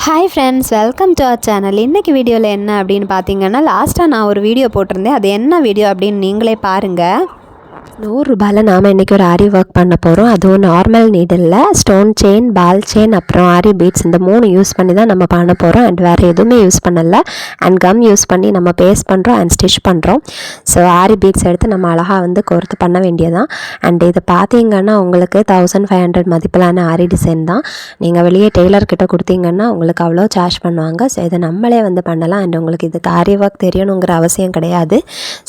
Hi friends, welcome to our channel. இன்றைக்கி வீடியோவில் என்ன அப்படின்னு பார்த்தீங்கன்னா, லாஸ்ட்டாக நான் ஒரு வீடியோ போட்டிருந்தேன். அது என்ன வீடியோ அப்படின்னு நீங்களே பாருங்கள். ₹100 நாம் இன்றைக்கி ஒரு ஆரி ஒர்க் பண்ண போகிறோம். அதுவும் normal needle stone chain, ball chain, அப்புறம் ஆரி பீட்ஸ் இந்த 3 யூஸ் பண்ணி தான் நம்ம பண்ண போகிறோம். அண்ட் வேறு எதுவுமே யூஸ் பண்ணலை. அண்ட் கம் யூஸ் பண்ணி நம்ம பேஸ்ட் பண்ணுறோம் அண்ட் ஸ்டிச் பண்ணுறோம். ஸோ ஆரி பீட்ஸ் எடுத்து நம்ம அழகாக கோர்த்து பண்ண வேண்டியதான். அண்ட் இதை பார்த்தீங்கன்னா உங்களுக்கு 1500 மதிப்பிலான ஆரி டிசைன் தான். நீங்கள் வெளியே டெய்லர்கிட்ட கொடுத்தீங்கன்னா உங்களுக்கு அவ்வளோ சார்ஜ் பண்ணுவாங்க. ஸோ இதை நம்மளே பண்ணலாம். அண்ட் உங்களுக்கு இதுக்கு ஆரி ஒர்க் தெரியணுங்கிற அவசியம் கிடையாது.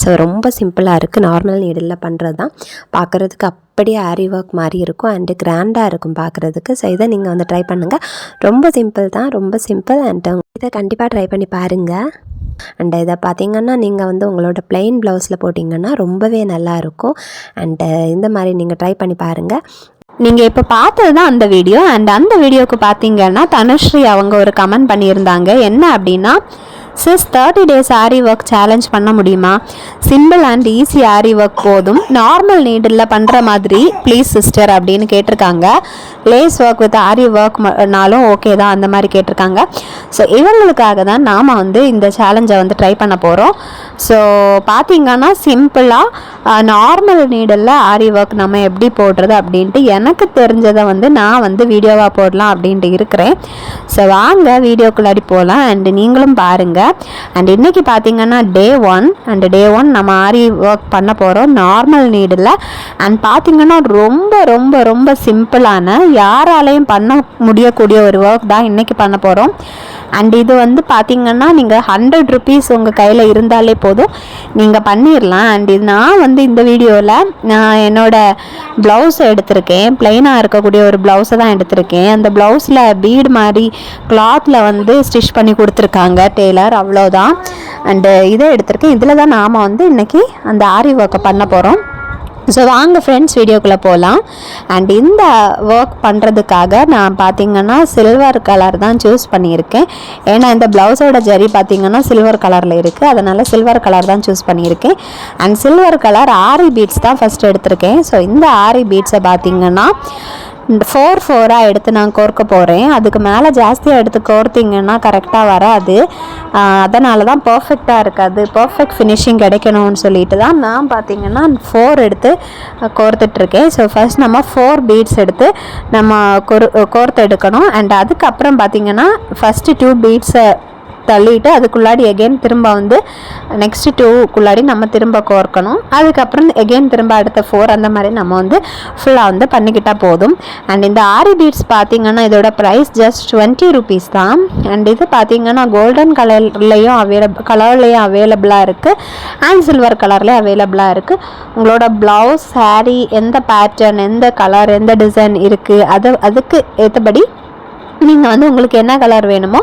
ஸோ ரொம்ப சிம்பிளாக இருக்குது. நார்மல் நீடில் பண்ணுறது தான். பார்க்குறதுக்கு அப்படியே ஆரி ஒர்க் மாதிரி இருக்கும் அண்டு கிராண்டாக இருக்கும் பார்க்குறதுக்கு. ஸோ இதை நீங்கள் ட்ரை பண்ணுங்கள். ரொம்ப சிம்பிள் தான், ரொம்ப சிம்பிள். அண்ட் இதை கண்டிப்பாக ட்ரை பண்ணி பாருங்கள். அண்ட் இதை பார்த்தீங்கன்னா நீங்கள் உங்களோட பிளெயின் ப்ளவுஸில் போட்டிங்கன்னா ரொம்பவே நல்லாயிருக்கும். அண்டு இந்த மாதிரி நீங்கள் ட்ரை பண்ணி பாருங்கள். நீங்கள் இப்போ பார்த்தது தான் அந்த வீடியோ. அண்ட் அந்த வீடியோவுக்கு பார்த்தீங்கன்னா தனுஸ்ரீ அவங்க ஒரு கமெண்ட் பண்ணியிருந்தாங்க. என்ன அப்படின்னா, sis 30 days aari work challenge பண்ண முடியுமா? Simple and easy aari work போதும், நார்மல் நீடில் பண்ணுற மாதிரி ப்ளீஸ் சிஸ்டர் அப்படின்னு கேட்டிருக்காங்க. லேஸ் ஒர்க் வித் ஆரி ஒர்க்னாலும் ஓகே தான், அந்த மாதிரி கேட்டிருக்காங்க. ஸோ இவங்களுக்காக தான் நாம் இந்த சேலஞ்சை ட்ரை பண்ண போகிறோம். ஸோ பார்த்தீங்கன்னா சிம்பிளாக நார்மல் நீடில் ஆரி ஒர்க் நம்ம எப்படி போடுறது அப்படின்ட்டு எனக்கு தெரிஞ்சதை நான் வீடியோவாக போடலாம் அப்படின்ட்டு இருக்கிறேன். ஸோ வாங்க வீடியோக்குள்ளாடி போகலாம். அண்ட் நீங்களும் பாருங்கள். அண்ட் இன்றைக்கி பார்த்தீங்கன்னா டே 1. அண்ட் டே 1 நம்ம ஆரி ஒர்க் பண்ண போகிறோம் நார்மல் நீடில். அண்ட் பார்த்தீங்கன்னா ரொம்ப ரொம்ப ரொம்ப சிம்பிளான, யாராலையும் பண்ண முடியக்கூடிய ஒரு ஒர்க் தான் இன்றைக்கி பண்ண போகிறோம். அண்ட் இது பார்த்தீங்கன்னா நீங்கள் ₹100 உங்கள் கையில் இருந்தாலே போதும், நீங்கள் பண்ணிடலாம். அண்ட் இது நான் இந்த வீடியோவில் நான் என்னோடய ப்ளவுஸை எடுத்திருக்கேன். ப்ளைனாக இருக்கக்கூடிய ஒரு ப்ளவுஸை தான் எடுத்திருக்கேன். அந்த ப்ளவுஸில் பீடு மாதிரி கிளாத்தில் ஸ்டிச் பண்ணி கொடுத்துருக்காங்க டெய்லர், அவ்வளோதான். அண்டு இதை எடுத்திருக்கேன். இதில் தான் நாம் இன்றைக்கி அந்த ஆரி ஒர்க்கை பண்ண போகிறோம். ஸோ வாங்க ஃப்ரெண்ட்ஸ் வீடியோக்குள்ளே போகலாம். அண்ட் இந்த ஒர்க் பண்ணுறதுக்காக நான் பார்த்தீங்கன்னா சில்வர் கலர் தான் சூஸ் பண்ணியிருக்கேன். ஏன்னா இந்த ப்ளவுஸோட ஜரி பார்த்தீங்கன்னா சில்வர் கலரில் இருக்குது, அதனால் சில்வர் கலர் தான் சூஸ் பண்ணியிருக்கேன். And silver colour aari beads தான் ஃபஸ்ட் எடுத்திருக்கேன். ஸோ இந்த ஆரி பீட்ஸை பார்த்தீங்கன்னா 4 எடுத்து நான் கோர்க்க போகிறேன். அதுக்கு மேலே ஜாஸ்தியாக எடுத்து கோர்த்திங்கன்னா கரெக்டாக வராது. அதனால தான் பர்ஃபெக்டாக இருக்காது, பர்ஃபெக்ட் ஃபினிஷிங் கிடைக்கணும்னு சொல்லிட்டு தான் நான் பார்த்தீங்கன்னா 4 எடுத்து கோர்த்துட்ருக்கேன். ஸோ ஃபஸ்ட் நம்ம 4 பீட்ஸ் எடுத்து நம்ம கோர்த்து எடுக்கணும். அண்ட் அதுக்கப்புறம் பார்த்தீங்கன்னா ஃபஸ்ட்டு 2 பீட்ஸை தள்ளிட்டு அதுக்குள்ளாடி எகெயின் திரும்ப நெக்ஸ்ட்டு 2க்குள்ளாடி நம்ம திரும்ப கோர்க்கணும். அதுக்கப்புறம் எகெயின் திரும்ப அடுத்த 4, அந்த மாதிரி நம்ம ஃபுல்லாக பண்ணிக்கிட்டால் போதும். அண்ட் இந்த ஆரி பீட்ஸ் பார்த்தீங்கன்னா இதோட ப்ரைஸ் ஜஸ்ட் ₹20 தான். அண்ட் இது பார்த்தீங்கன்னா கோல்டன் கலர்லேயும் அவைலபிளாக இருக்குது அண்ட் சில்வர் கலர்லேயும் அவைலபிளாக இருக்குது. உங்களோட ப்ளவுஸ், சாரீ, எந்த பேட்டர்ன், எந்த கலர், எந்த டிசைன் இருக்குது அதுக்கு ஏற்றபடி நீங்கள் உங்களுக்கு என்ன கலர் வேணுமோ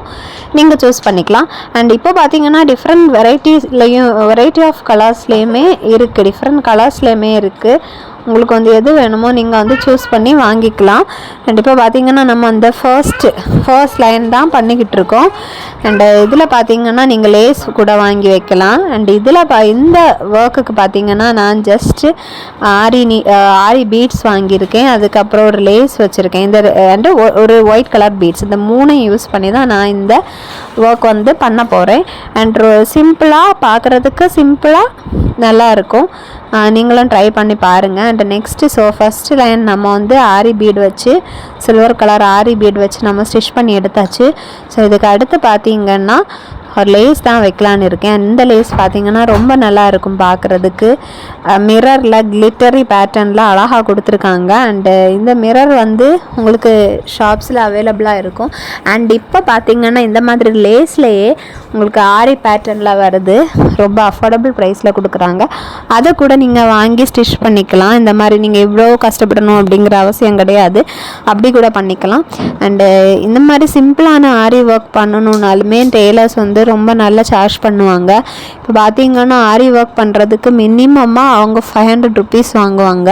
நீங்கள் சூஸ் பண்ணிக்கலாம். அண்ட் இப்போ பார்த்தீங்கன்னா டிஃப்ரெண்ட் வெரைட்டி ஆஃப் கலர்ஸ்லேயுமே இருக்குது, டிஃப்ரெண்ட் கலர்ஸ்லேயுமே இருக்குது. உங்களுக்கு எது வேணுமோ நீங்கள் சூஸ் பண்ணி வாங்கிக்கலாம். அண்ட் இப்போ பார்த்தீங்கன்னா நம்ம ஃபர்ஸ்ட் லைன் தான் பண்ணிக்கிட்டு இருக்கோம். அண்டு இதில் பார்த்தீங்கன்னா நீங்கள் லேஸ் கூட வாங்கி வைக்கலாம். அண்ட் இதில் இந்த ஒர்க்குக்கு பார்த்தீங்கன்னா நான் ஜஸ்ட்டு ஆரி பீட்ஸ் வாங்கியிருக்கேன். அதுக்கப்புறம் ஒரு லேஸ் வச்சுருக்கேன். அண்டு ஒரு ஒயிட் கலர் பீட்ஸ், இந்த 3 யூஸ் பண்ணி தான் நான் இந்த ஒர்க் பண்ண போகிறேன். அண்ட் சிம்பிளாக பார்க்குறதுக்கு சிம்பிளாக நல்லாயிருக்கும். நீங்களும் ட்ரை பண்ணி பாருங்கள். அண்ட் நெக்ஸ்ட்டு ஃபஸ்ட்டு லைன் நம்ம ஆரி பீட் வச்சு, சில்வர் கலர் ஆரி பீட் வச்சு நம்ம ஸ்டிச் பண்ணி எடுத்தாச்சு. ஸோ இதுக்கு அடுத்து பார்த்தீங்கன்னா ஒரு லேஸ் தான் வைக்கலான்னு இருக்கேன். இந்த லேஸ் பார்த்தீங்கன்னா ரொம்ப நல்லா இருக்கும் பார்க்குறதுக்கு. மிரரில் கிளிட்டரி பேட்டர்னில் அழகாக கொடுத்துருக்காங்க. அண்டு இந்த மிரர் உங்களுக்கு ஷாப்ஸில் அவைலபிளாக இருக்கும். அண்ட் இப்போ பார்த்தீங்கன்னா இந்த மாதிரி லேஸ்லேயே உங்களுக்கு ஆரி பேட்டர்னில் வருது, ரொம்ப அஃபோர்டபுள் ப்ரைஸில் கொடுக்குறாங்க. அதை கூட நீங்கள் வாங்கி ஸ்டிச் பண்ணிக்கலாம். இந்த மாதிரி நீங்கள் இவ்வளோ கஷ்டப்படணும் அப்படிங்கிற அவசியம் கிடையாது, அப்படி கூட பண்ணிக்கலாம். அண்டு இந்த மாதிரி சிம்பிளான ஆரி ஒர்க் பண்ணணுன்னாலுமே டெய்லர்ஸ் ரொம்ப நல்லா சார்ஜ் பண்ணுவாங்க. இப்போ பார்த்தீங்கன்னா ஆரி ஒர்க் பண்ணுறதுக்கு மினிமமாக அவங்க ₹500 வாங்குவாங்க,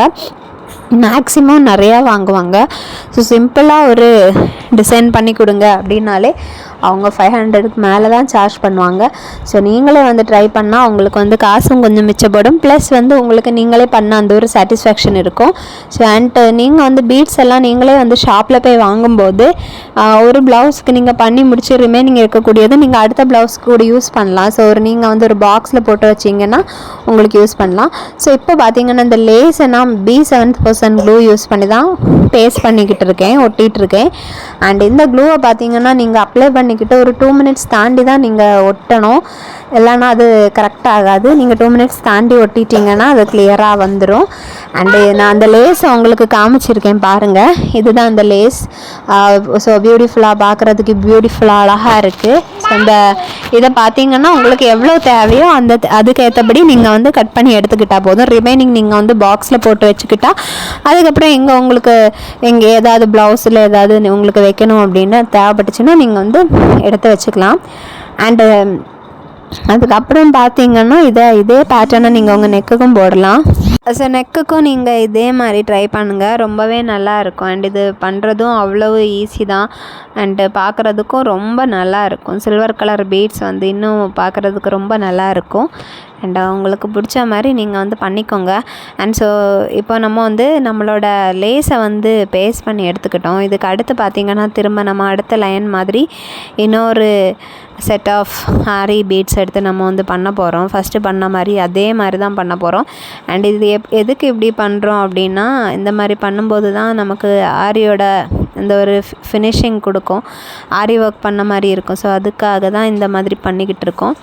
மேக்ஸிமம் நிறையா வாங்குவாங்க. ஸோ சிம்பிளாக ஒரு டிசைன் பண்ணி கொடுங்க அப்படின்னாலே அவங்க 500க்கு மேலே தான் சார்ஜ் பண்ணுவாங்க. ஸோ நீங்களே வந்து ட்ரை பண்ணால் உங்களுக்கு வந்து காசும் கொஞ்சம் மிச்சப்படும், ப்ளஸ் வந்து உங்களுக்கு நீங்களே பண்ண அந்த ஒரு சாட்டிஸ்ஃபேக்ஷன் இருக்கும். ஸோ அண்ட் நீங்கள் வந்து பீட்ஸ் எல்லாம் நீங்களே வந்து ஷாப்பில் போய் வாங்கும்போது ஒரு ப்ளவுஸ்க்கு நீங்கள் பண்ணி முடிச்சு ரிமைனிங் இருக்கக்கூடியது நீங்கள் அடுத்த ப்ளவுஸ்க்கு கூட யூஸ் பண்ணலாம். ஸோ நீங்கள் வந்து ஒரு பாக்ஸில் போட்டு வச்சிங்கன்னா உங்களுக்கு யூஸ் பண்ணலாம். ஸோ இப்போ பார்த்தீங்கன்னா இந்த லேஸை நான் B7000 க்ளூ யூஸ் பண்ணி தான் பேஸ்ட் பண்ணிக்கிட்டு இருக்கேன், ஒட்டிகிட்டு இருக்கேன். அண்ட் இந்த க்ளூவை பார்த்தீங்கன்னா நீங்கள் அப்ளை பண்ணிக்கிட்டு ஒரு 2 மினிட்ஸ் தாண்டி தான் நீங்கள் ஒட்டணும், இல்லைன்னா அது கரெக்டாக ஆகாது. நீங்கள் 2 மினிட்ஸ் தாண்டி ஒட்டிட்டிங்கன்னா அது கிளியராக வந்துடும். அண்டு நான் அந்த லேஸை உங்களுக்கு காமிச்சிருக்கேன் பாருங்கள், இதுதான் அந்த லேஸ். ஸோ பியூட்டிஃபுல்லாக பார்க்குறதுக்கு பியூட்டிஃபுல்லாக அழகாக இருக்குது. ஸோ இந்த இதை பார்த்தீங்கன்னா உங்களுக்கு எவ்வளோ தேவையோ அதுக்கேற்றபடி நீங்கள் வந்து கட் பண்ணி எடுத்துக்கிட்டால் போதும். ரிமைனிங் நீங்கள் வந்து பாக்ஸில் போட்டு வச்சுக்கிட்டா அதுக்கப்புறம் உங்களுக்கு எங்கே ஏதாவது ப்ளவுஸில் ஏதாவது உங்களுக்கு வைக்கணும் அப்படின்னு தேவைப்பட்டுச்சுன்னா நீங்கள் வந்து எடுத்து வச்சுக்கலாம். அண்டு அதுக்கப்புறம் பார்த்தீங்கன்னா இதே பேட்டர்னை நீங்கள் உங்கள் நெக்குக்கும் போடலாம். ஸோ நெக்குக்கும் நீங்கள் இதே மாதிரி ட்ரை பண்ணுங்கள், ரொம்பவே நல்லாயிருக்கும். அண்ட் இது பண்ணுறதும் அவ்வளவு ஈஸி தான். அண்டு பார்க்குறதுக்கும் ரொம்ப நல்லா இருக்கும். சில்வர் கலர் பீட்ஸ் வந்து இன்னும் பார்க்குறதுக்கு ரொம்ப நல்லாயிருக்கும். அண்ட் உங்களுக்கு பிடிச்ச மாதிரி நீங்கள் வந்து பண்ணிக்கோங்க. அண்ட் ஸோ இப்போ நம்ம வந்து நம்மளோட லேஸை வந்து பேஸ்ட் பண்ணி எடுத்துக்கிட்டோம். இதுக்கு அடுத்து பார்த்திங்கன்னா திரும்ப நம்ம அடுத்த லைன் மாதிரி இன்னொரு செட் ஆஃப் ஆரி பீட்ஸ் எடுத்து நம்ம வந்து பண்ண போகிறோம். ஃபஸ்ட்டு பண்ண மாதிரி அதே மாதிரி தான் பண்ண போகிறோம். அண்ட் இது எதுக்கு இப்படி பண்ணுறோம் அப்படின்னா, இந்த மாதிரி பண்ணும்போது தான் நமக்கு ஆரியோட இந்த ஒரு ஃபினிஷிங் கொடுக்கும், ஆரி ஒர்க் பண்ண மாதிரி இருக்கும். ஸோ அதுக்காக தான் இந்த மாதிரி பண்ணிக்கிட்டு இருக்கோம்.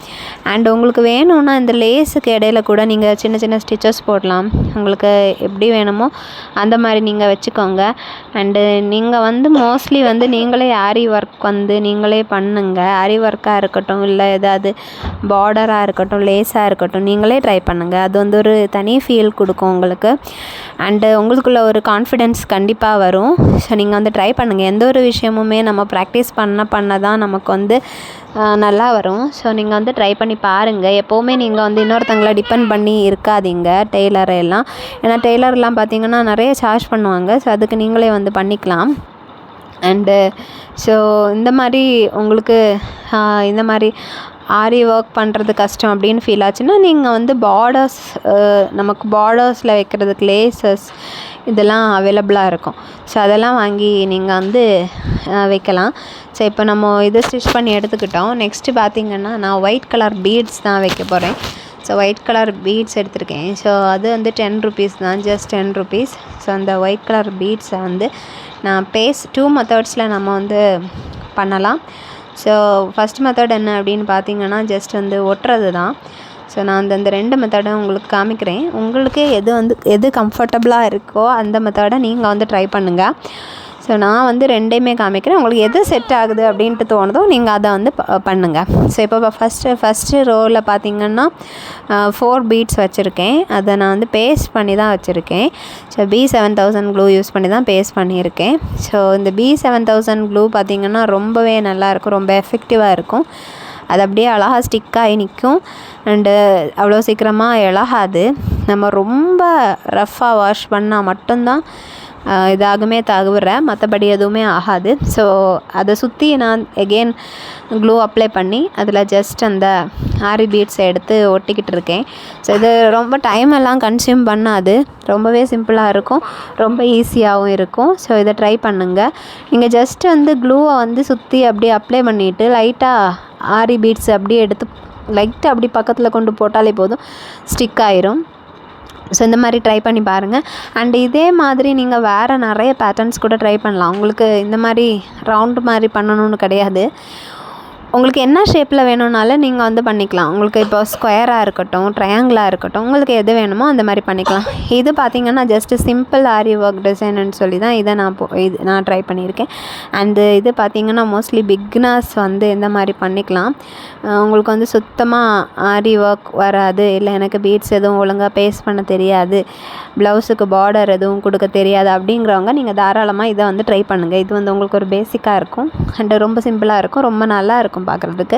அண்ட் உங்களுக்கு வேணும்னா இந்த லேஸுக்கு இடையில கூட நீங்கள் சின்ன சின்ன ஸ்டிச்சஸ் போடலாம், உங்களுக்கு எப்படி வேணுமோ அந்த மாதிரி நீங்கள் வச்சுக்கோங்க. அண்டு நீங்கள் வந்து மோஸ்ட்லி வந்து நீங்களே ஆரி ஒர்க் வந்து நீங்களே பண்ணுங்கள். ஆரி ஒர்க்காக இருக்கட்டும், இல்லை ஏதாவது பார்டராக இருக்கட்டும், லேஸாக இருக்கட்டும், நீங்களே ட்ரை பண்ணுங்கள். அது வந்து ஒரு தனி ஃபீல் கொடுக்கும் உங்களுக்கு. அண்டு உங்களுக்குள்ள ஒரு கான்ஃபிடென்ஸ் கண்டிப்பாக வரும். ஸோ நீங்கள் வந்து ட்ரை பண்ணுங்கள். எந்த ஒரு விஷயமுமே நம்ம ப்ராக்டிஸ் பண்ண தான் நமக்கு வந்து நல்லா வரும். ஸோ நீங்கள் வந்து ட்ரை பண்ணி பாருங்கள். எப்போவுமே நீங்கள் வந்து இன்னொருத்தங்களை டிபெண்ட் பண்ணி இருக்காதீங்க டெய்லரெல்லாம். ஏன்னா டெய்லர்லாம் பார்த்திங்கன்னா நிறைய சார்ஜ் பண்ணுவாங்க. ஸோ அதுக்கு நீங்களே வந்து பண்ணிக்கலாம். அண்டு ஸோ இந்த மாதிரி உங்களுக்கு இந்த மாதிரி ஆரி ஒர்க் பண்ணுறது கஷ்டம் அப்படின்னு ஃபீல் ஆச்சுன்னா நீங்கள் வந்து நமக்கு பார்டர்ஸில் வைக்கிறதுக்கு லேசஸ் இதெல்லாம் அவைலபிளாக இருக்கும். ஸோ அதெல்லாம் வாங்கி நீங்கள் வந்து வைக்கலாம். ஸோ இப்போ நம்ம இதை ஸ்டிச் பண்ணி எடுத்துக்கிட்டோம். நெக்ஸ்ட்டு பார்த்திங்கன்னா நான் ஒயிட் கலர் பீட்ஸ் தான் வைக்க போகிறேன். ஸோ ஒயிட் கலர் பீட்ஸ் எடுத்திருக்கேன். ஸோ அது வந்து 10 rupees தான், ஜஸ்ட் 10 rupees. ஸோ அந்த ஒயிட் கலர் பீட்ஸை வந்து நான் 2 மெத்தட்ஸில் நம்ம வந்து பண்ணலாம். ஸோ ஃபஸ்ட் மெத்தட் என்ன அப்படின்னு பார்த்தீங்கன்னா ஜஸ்ட் வந்து ஒட்டுறது தான். ஸோ நான் அந்த 2 மெத்தடை உங்களுக்கு காமிக்கிறேன். உங்களுக்கு எது கம்ஃபர்டபுளாக இருக்கோ அந்த மெத்தடை நீங்கள் வந்து ட்ரை பண்ணுங்கள். ஸோ நான் வந்து 2யுமே காமிக்கிறேன். உங்களுக்கு எது செட் ஆகுது அப்படின்ட்டு தோணுதோ நீங்கள் அதை வந்து பண்ணுங்கள். ஸோ இப்போ ஃபஸ்ட்டு ரோவில் பார்த்திங்கன்னா 4 பீட்ஸ் வச்சுருக்கேன். அதை நான் வந்து பேஸ்ட் பண்ணி தான் வச்சுருக்கேன். ஸோ B7000 க்ளூ யூஸ் பண்ணி தான் பேஸ்ட் பண்ணியிருக்கேன். ஸோ இந்த B7000 க்ளூ பார்த்திங்கன்னா ரொம்பவே நல்லாயிருக்கும், ரொம்ப எஃபெக்டிவாக இருக்கும். அது அப்படியே அழகாக ஸ்டிக்காகி நிற்கும். அண்டு அவ்வளோ சீக்கிரமாக இழகாது. நம்ம ரொம்ப ரஃப்பாக வாஷ் பண்ணால் மட்டும்தான் இதாகுமே தவிர மற்றபடி எதுவுமே ஆகாது. ஸோ அதை சுற்றி நான் எகெயின் க்ளூ அப்ளை பண்ணி அதில் ஜஸ்ட் அந்த ஆரி பீட்ஸை எடுத்து ஒட்டிக்கிட்டு இருக்கேன். ஸோ இது ரொம்ப டைம் எல்லாம் கன்சியூம் பண்ணாது, ரொம்பவே சிம்பிளாக இருக்கும், ரொம்ப ஈஸியாகவும் இருக்கும். ஸோ இதை ட்ரை பண்ணுங்கள். நீங்கள் ஜஸ்ட் வந்து க்ளூவை வந்து சுற்றி அப்படியே அப்ளை பண்ணிவிட்டு லைட்டாக ஆரி பீட்ஸ் அப்படியே எடுத்து லைட்டாக அப்படி பக்கத்தில் கொண்டு போட்டாலே போதும், ஸ்டிக் ஆயிரும். ஸோ இந்த மாதிரி ட்ரை பண்ணி பாருங்கள். அண்ட் இதே மாதிரி நீங்கள் வேறு நிறைய பேட்டர்ன்ஸ் கூட ட்ரை பண்ணலாம். உங்களுக்கு இந்த மாதிரி ரவுண்டு மாதிரி பண்ணணும்னு கிடையாது. உங்களுக்கு என்ன ஷேப்பில் வேணும்னாலும் நீங்கள் வந்து பண்ணிக்கலாம். உங்களுக்கு இப்போ ஸ்கொயராக இருக்கட்டும், ட்ரையாங்கிளாக இருக்கட்டும், உங்களுக்கு எது வேணுமோ அந்த மாதிரி பண்ணிக்கலாம். இது பார்த்திங்கன்னா ஜஸ்ட்டு சிம்பிள் ஆரி ஒர்க் டிசைன்னு சொல்லி தான் இதை நான் ட்ரை பண்ணியிருக்கேன். அண்டு இது பார்த்திங்கன்னா மோஸ்ட்லி பிக்னர்ஸ் வந்து இந்த மாதிரி பண்ணிக்கலாம். உங்களுக்கு வந்து சுத்தமாக ஆரி ஒர்க் வராது, இல்லை எனக்கு பீட்ஸ் எதுவும் ஒழுங்காக பேஸ்ட் பண்ண தெரியாது, ப்ளவுஸுக்கு பார்டர் எதுவும் கொடுக்க தெரியாது அப்படிங்கிறவங்க நீங்கள் தாராளமாக இதை வந்து ட்ரை பண்ணுங்கள். இது வந்து உங்களுக்கு ஒரு பேசிக்காக இருக்கும் அண்டு ரொம்ப சிம்பிளாக இருக்கும், ரொம்ப நல்லா இருக்கும் பார்க்குறதுக்கு.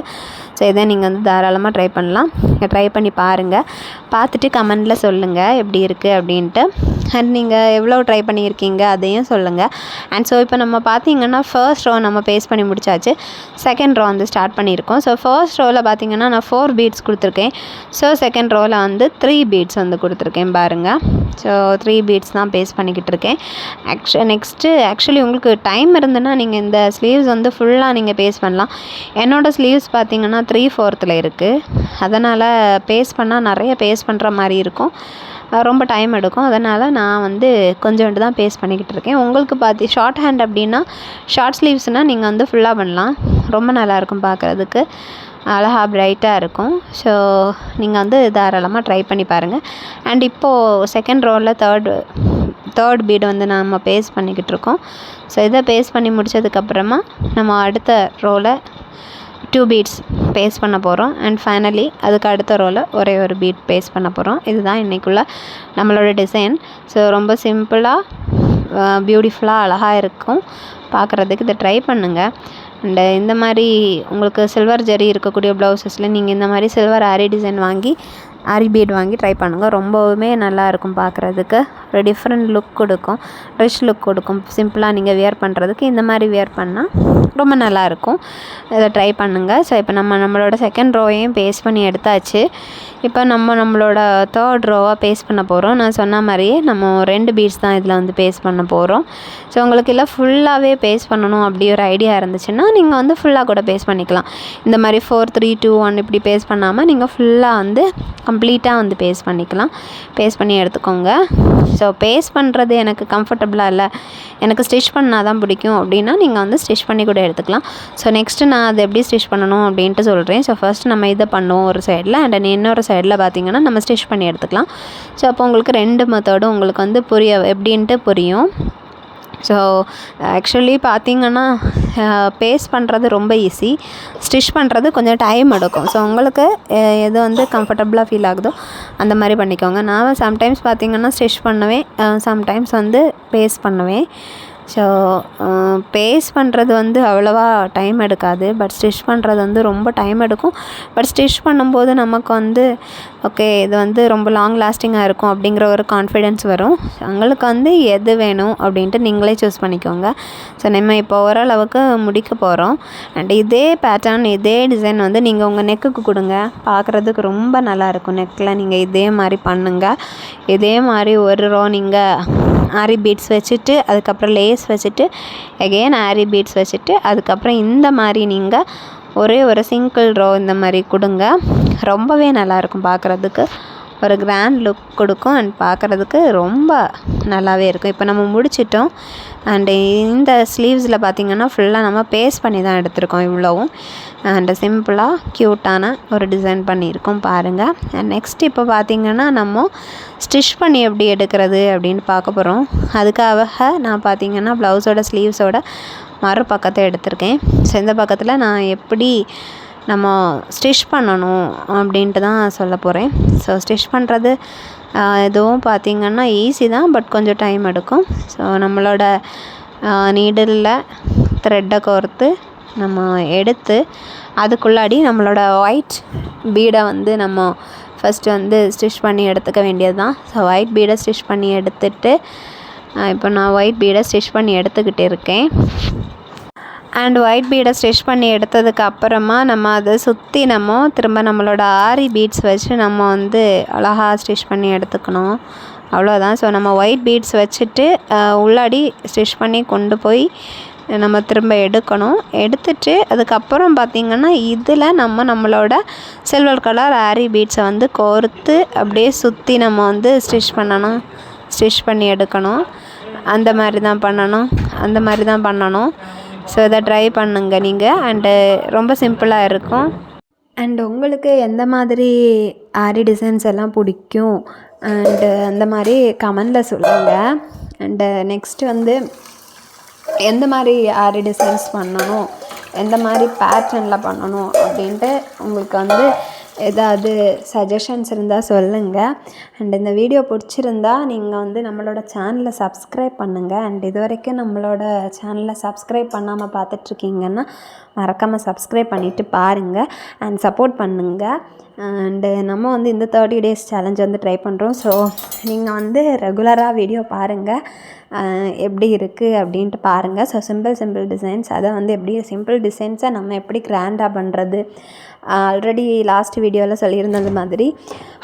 ஸோ இதை நீங்கள் வந்து தாராளமாக ட்ரை பண்ணலாம். ட்ரை பண்ணி பாருங்கள். பார்த்துட்டு கமெண்டில் சொல்லுங்கள் எப்படி இருக்குது அப்படின்ட்டு. அண்ட் நீங்கள் எவ்வளோ ட்ரை பண்ணியிருக்கீங்க அதையும் சொல்லுங்கள். அண்ட் ஸோ இப்போ நம்ம பார்த்திங்கன்னா ஃபர்ஸ்ட் ரோ நம்ம பேஸ்ட் பண்ணி முடிச்சாச்சு. செகண்ட் ரோ வந்து ஸ்டார்ட் பண்ணியிருக்கோம். ஸோ ஃபர்ஸ்ட் ரோவில் பார்த்திங்கன்னா நான் 4 பீட்ஸ் கொடுத்துருக்கேன். ஸோ செகண்ட் ரோவில் வந்து 3 பீட்ஸ் வந்து கொடுத்துருக்கேன் பாருங்கள். ஸோ 3 பீட்ஸ் தான் பேஸ்ட் பண்ணிக்கிட்டு இருக்கேன். ஆக்சுவலி உங்களுக்கு டைம் இருந்ததுன்னா நீங்கள் இந்த ஸ்லீவ்ஸ் வந்து ஃபுல்லாக நீங்கள் பேஸ்ட் பண்ணலாம். என்னோடய ஸ்லீவ்ஸ் பார்த்திங்கன்னா 3/4 இருக்குது. அதனால் பேஸ்ட் பண்ணால் நிறைய பேஸ்ட் பண்ணுற மாதிரி இருக்கும், ரொம்ப டைம் எடுக்கும். அதனால் நான் வந்து கொஞ்சோண்டு தான் பேஸ்ட் பண்ணிக்கிட்டு இருக்கேன். உங்களுக்கு ஷார்ட் ஹேண்ட் அப்படின்னா ஷார்ட் ஸ்லீவ்ஸ்னால் நீங்கள் வந்து ஃபுல்லாக பண்ணலாம். ரொம்ப நல்லாயிருக்கும் பார்க்குறதுக்கு, அழகாக ப்ரைட்டாக இருக்கும். ஸோ நீங்கள் வந்து தாராளமாக ட்ரை பண்ணி பாருங்கள். அண்ட் இப்போது செகண்ட் ரோவில் தேர்ட் பீடு வந்து நம்ம பேஸ்ட் பண்ணிக்கிட்டு இருக்கோம். ஸோ இதை பேஸ்ட் பண்ணி முடித்ததுக்கப்புறமா நம்ம அடுத்த ரோவில் 2 பீட்ஸ் பேஸ்ட் பண்ண போகிறோம். அண்ட் ஃபைனலி அதுக்கு அடுத்த ரோவில் ஒரே ஒரு பீட் பேஸ்ட் பண்ண போகிறோம். இதுதான் இன்றைக்குள்ள நம்மளோட டிசைன். ஸோ ரொம்ப சிம்பிளாக பியூட்டிஃபுல்லாக அழகாக இருக்கும் பார்க்குறதுக்கு. இதை ட்ரை பண்ணுங்கள். அண்டு இந்த மாதிரி உங்களுக்கு சில்வர் ஜரி இருக்கக்கூடிய ப்ளவுசஸில் நீங்கள் இந்த மாதிரி சில்வர் ஆரி டிசைன் வாங்கி ஆரி பீட் வாங்கி ட்ரை பண்ணுங்கள். ரொம்பவுமே நல்லாயிருக்கும் பார்க்குறதுக்கு. ஒரு டிஃப்ரெண்ட் லுக் கொடுக்கும், ரிச் லுக் கொடுக்கும். சிம்பிளாக நீங்கள் வியர் பண்ணுறதுக்கு இந்த மாதிரி வியர் பண்ணால் ரொம்ப நல்லாயிருக்கும். இதை ட்ரை பண்ணுங்கள். ஸோ இப்போ நம்மளோட செகண்ட் ரோவையும் பேஸ்ட் பண்ணி எடுத்தாச்சு. இப்போ நம்மளோட தேர்ட் ரோவாக பேஸ்ட் பண்ண போகிறோம். நான் சொன்ன மாதிரியே நம்ம 2 பீட்ஸ் தான் இதில் வந்து பேஸ்ட் பண்ண போகிறோம். ஸோ உங்களுக்கு இல்லை ஃபுல்லாகவே பேஸ்ட் பண்ணணும் அப்படி ஒரு ஐடியா இருந்துச்சுன்னா நீங்கள் வந்து ஃபுல்லாக கூட பேஸ்ட் பண்ணிக்கலாம். இந்த மாதிரி 4 3 2 1 இப்படி பேஸ்ட் பண்ணாமல் நீங்கள் ஃபுல்லாக வந்து கம்ப்ளீட்டாக வந்து பேஸ்ட் பண்ணிக்கலாம். பேஸ்ட் பண்ணி எடுத்துக்கோங்க. ஸோ பேஸ்ட் பண்ணுறது எனக்கு கம்ஃபர்டபுளாக இல்லை, எனக்கு ஸ்டிச் பண்ணால் தான் பிடிக்கும் அப்படின்னா நீங்கள் வந்து ஸ்டிச் பண்ணி கூட எடுத்துக்கலாம். ஸோ நெக்ஸ்ட்டு நான் அதை எப்படி ஸ்டிச் பண்ணணும் அப்படின்ட்டு சொல்கிறேன். ஸோ ஃபர்ஸ்ட் நம்ம இதை பண்ணுவோம் ஒரு சைடில், அண்ட் இன்னொரு சைடில் பார்த்திங்கன்னா நம்ம ஸ்டிச் பண்ணி எடுத்துக்கலாம். ஸோ அப்போ உங்களுக்கு 2 மெத்தடும் உங்களுக்கு வந்து எப்படின்ட்டு புரியும். ஸோ ஆக்சுவலி பார்த்திங்கன்னா பேஸ்ட் பண்ணுறது ரொம்ப ஈஸி, ஸ்டிச் பண்ணுறது கொஞ்சம் டைம் எடுக்கும். ஸோ உங்களுக்கு எது வந்து கம்ஃபர்டபுளாக ஃபீல் ஆகுதோ அந்த மாதிரி பண்ணிக்கோங்க. நான் சம்டைம்ஸ் பார்த்திங்கன்னா ஸ்டிச் பண்ணுவேன், சம்டைம்ஸ் வந்து பேஸ்ட் பண்ணுவேன். ஸோ பேஸ்ட் பண்ணுறது வந்து அவ்வளோவா டைம் எடுக்காது, பட் ஸ்டிச் பண்ணுறது வந்து ரொம்ப டைம் எடுக்கும். பட் ஸ்டிச் பண்ணும்போது நமக்கு வந்து ஓகே இது வந்து ரொம்ப லாங் லாஸ்டிங்காக இருக்கும் அப்படிங்கிற ஒரு கான்ஃபிடென்ஸ் வரும். உங்களுக்கு வந்து எது வேணும் அப்படின்ட்டு நீங்களே சூஸ் பண்ணிக்கோங்க. ஸோ நம்ம இப்போ ஓரளவுக்கு முடிக்க போகிறோம். அண்ட் இதே பேட்டர்ன் இதே டிசைன் வந்து நீங்கள் உங்கள் நெக்குக்கு கொடுங்க, பார்க்குறதுக்கு ரொம்ப நல்லாயிருக்கும். நெக்கில் நீங்கள் இதே மாதிரி பண்ணுங்கள். இதே மாதிரி ஒரு ரோ நீங்கள் ஆரி பீட்ஸ் வச்சுட்டு அதுக்கப்புறம் லேஸ் வச்சுட்டு அகெயின் ஆரி பீட்ஸ் வச்சுட்டு அதுக்கப்புறம் இந்த மாதிரி நீங்கள் ஒரே ஒரு சிங்கிள் ரோ இந்த மாதிரி கொடுங்க. ரொம்பவே நல்லாயிருக்கும் பார்க்குறதுக்கு, ஒரு கிராண்ட் லுக் கொடுக்கும். அண்ட் பார்க்குறதுக்கு ரொம்ப நல்லாவே இருக்கும். இப்போ நம்ம முடிச்சிட்டோம். அண்டு இந்த ஸ்லீவ்ஸில் பார்த்திங்கன்னா ஃபுல்லாக நம்ம பேஸ்ட் பண்ணி தான் எடுத்திருக்கோம் இவ்வளோவும். அண்டு சிம்பிளாக க்யூட்டான ஒரு டிசைன் பண்ணியிருக்கோம் பாருங்கள். அண்ட் நெக்ஸ்ட் இப்போ பார்த்திங்கன்னா நம்ம ஸ்டிச் பண்ணி எப்படி எடுக்கிறது அப்படின்னு பார்க்க போகிறோம். அதுக்காக நான் பார்த்திங்கன்னா ப்ளவுஸோட ஸ்லீவ்ஸோட மறுபக்கத்தை எடுத்திருக்கேன். ஸோ இந்த பக்கத்தில் நான் எப்படி நம்ம ஸ்டிச் பண்ணணும் அப்படின்ட்டு தான் சொல்ல போகிறேன். ஸோ ஸ்டிச் பண்ணுறது இதுவும் பார்த்திங்கன்னா ஈஸி தான், பட் கொஞ்சம் டைம் எடுக்கும். ஸோ நம்மளோட நீடிலில் த்ரெட்டை கோர்த்து நம்ம எடுத்து அதுக்குள்ளாடி நம்மளோட ஒயிட் பீடை வந்து நம்ம ஃபஸ்ட்டு வந்து ஸ்டிச் பண்ணி எடுத்துக்க வேண்டியது தான். ஸோ ஒயிட் பீடை ஸ்டிச் பண்ணி எடுத்துகிட்டு இப்போ நான் ஒயிட் பீடை ஸ்டிச் பண்ணி எடுத்துக்கிட்டு இருக்கேன். அண்ட் ஒயிட் பீடை ஸ்டிச் பண்ணி எடுத்ததுக்கு அப்புறமா நம்ம அதை சுற்றி நம்ம திரும்ப நம்மளோட ஆரி பீட்ஸ் வச்சு நம்ம வந்து அழகாக ஸ்டிச் பண்ணி எடுத்துக்கணும். அவ்வளோதான். ஸோ நம்ம ஒயிட் பீட்ஸ் வச்சுட்டு உள்ளாடி ஸ்டிச் பண்ணி கொண்டு போய் நம்ம திரும்ப எடுக்கணும். எடுத்துட்டு அதுக்கப்புறம் பார்த்திங்கன்னா இதில் நம்மளோட சில்வர் கலர் ஆரி பீட்ஸை வந்து கோர்த்து அப்படியே சுற்றி நம்ம வந்து ஸ்டிச் பண்ணி எடுக்கணும். அந்த மாதிரி தான் பண்ணணும். ஸோ இதை ட்ரை பண்ணுங்கள் நீங்கள். அண்டு ரொம்ப சிம்பிளாக இருக்கும். அண்ட் உங்களுக்கு எந்த மாதிரி ஆரி டிசைன்ஸ் எல்லாம் பிடிக்கும் அண்டு அந்த மாதிரி கமெண்டில் சொல்லுங்கள். அண்டு நெக்ஸ்ட்டு வந்து எந்த மாதிரி ஆரி டிசைன்ஸ் பண்ணணும், எந்த மாதிரி பேட்டர்னில் பண்ணணும் அப்படின்ட்டு உங்களுக்கு வந்து ஏதாவது சஜஷன்ஸ் இருந்தால் சொல்லுங்கள். அண்ட் இந்த வீடியோ பிடிச்சிருந்தா நீங்கள் வந்து நம்மளோட சேனலை சப்ஸ்கிரைப் பண்ணுங்கள். அண்ட் இது வரைக்கும் நம்மளோட சேனலை சப்ஸ்கிரைப் பண்ணாமல் பார்த்துட்ருக்கீங்கன்னா மறக்காமல் சப்ஸ்கிரைப் பண்ணிவிட்டு பாருங்கள் அண்ட் சப்போர்ட் பண்ணுங்கள். அண்டு நம்ம வந்து இந்த 30 days சேலஞ்ச் வந்து ட்ரை பண்ணுறோம். ஸோ நீங்கள் வந்து ரெகுலராக வீடியோ பாருங்கள், எப்படி இருக்குது அப்படின்ட்டு பாருங்கள். ஸோ சிம்பிள் டிசைன்ஸ், அதை வந்து எப்படி சிம்பிள் டிசைன்ஸை நம்ம எப்படி கிராண்டாக பண்ணுறது, ஆல்ரெடி லாஸ்ட் வீடியோவில் சொல்லியிருந்தது மாதிரி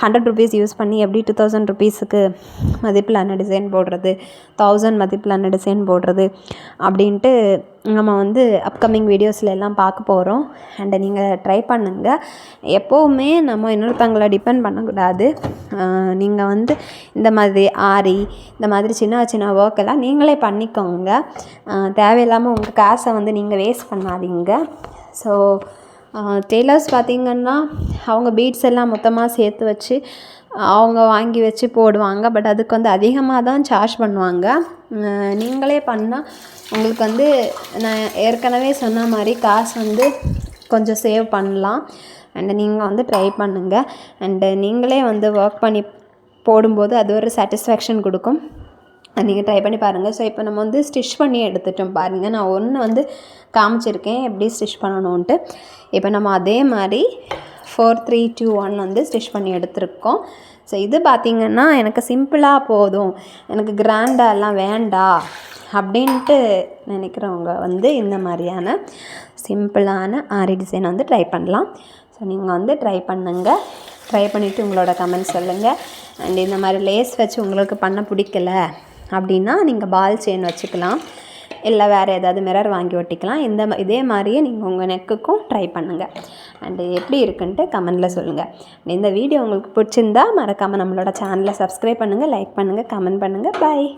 100 rupees யூஸ் பண்ணி எப்படி 2000 rupeesக்கு மதிப்பிலான டிசைன் போடுறது, 1000 மதிப்பிலான டிசைன் போடுறது அப்படின்ட்டு நம்ம வந்து அப்கமிங் வீடியோஸில் எல்லாம் பார்க்க போகிறோம். அண்டு நீங்கள் ட்ரை பண்ணுங்கள். எப்போவுமே நம்ம இன்னொருத்தவங்களை டிபெண்ட் பண்ணக்கூடாது. நீங்கள் வந்து இந்த மாதிரி ஆரி, இந்த மாதிரி சின்ன ஒர்க் எல்லாம் நீங்களே பண்ணிக்கோங்க. தேவையில்லாமல் உங்கள் காசை வந்து நீங்கள் வேஸ்ட் பண்ணாதீங்க. ஸோ டெய்லர்ஸ் பார்த்திங்கன்னா அவங்க பீட்ஸ் எல்லாம் மொத்தமாக சேர்த்து வச்சு அவங்க வாங்கி வச்சு போடுவாங்க. பட் அதுக்கு வந்து அதிகமாக தான் சார்ஜ் பண்ணுவாங்க. நீங்களே பண்ணால் உங்களுக்கு வந்து நான் ஏற்கனவே சொன்ன மாதிரி காசு வந்து கொஞ்சம் சேவ் பண்ணலாம். அண்டு நீங்கள் வந்து ட்ரை பண்ணுங்கள். அண்டு நீங்களே வந்து ஒர்க் பண்ணி போடும்போது அது ஒரு சாட்டிஸ்ஃபேக்ஷன் கொடுக்கும். நீங்கள் ட்ரை பண்ணி பாருங்கள். ஸோ இப்போ நம்ம வந்து ஸ்டிச் பண்ணி எடுத்துட்டோம் பாருங்கள். நான் ஒன்று வந்து காமிச்சிருக்கேன் எப்படி ஸ்டிச் பண்ணணுன்ட்டு. இப்போ நம்ம அதே மாதிரி 4 3 2 1 வந்து ஸ்டிச் பண்ணி எடுத்துருக்கோம். ஸோ இது பார்த்திங்கன்னா எனக்கு சிம்பிளாக போதும், எனக்கு கிராண்டாலாம் வேண்டாம் அப்படின்ட்டு நினைக்கிறவங்க வந்து இந்த மாதிரியான சிம்பிளான ஆரி டிசைன் வந்து ட்ரை பண்ணலாம். ஸோ நீங்கள் வந்து ட்ரை பண்ணுங்கள். ட்ரை பண்ணிவிட்டு உங்களோட கமெண்ட் சொல்லுங்கள். அண்ட் இந்த மாதிரி லேஸ் வச்சு உங்களுக்கு பண்ண பிடிக்கல அப்படின்னா நீங்கள் பால் செயின் வச்சுக்கலாம், இல்லை வேறு ஏதாவது மிரர் வாங்கி ஒட்டிக்கலாம். இதே மாதிரியே நீங்கள் உங்கள் நெக்குக்கும் ட்ரை பண்ணுங்கள். அண்டு எப்படி இருக்குன்ட்டு கமெண்டில் சொல்லுங்கள். இந்த வீடியோ உங்களுக்கு பிடிச்சிருந்தா மறக்காமல் நம்மளோட சேனலை சப்ஸ்கிரைப் பண்ணுங்கள், லைக் பண்ணுங்கள், கமெண்ட் பண்ணுங்கள். பாய்.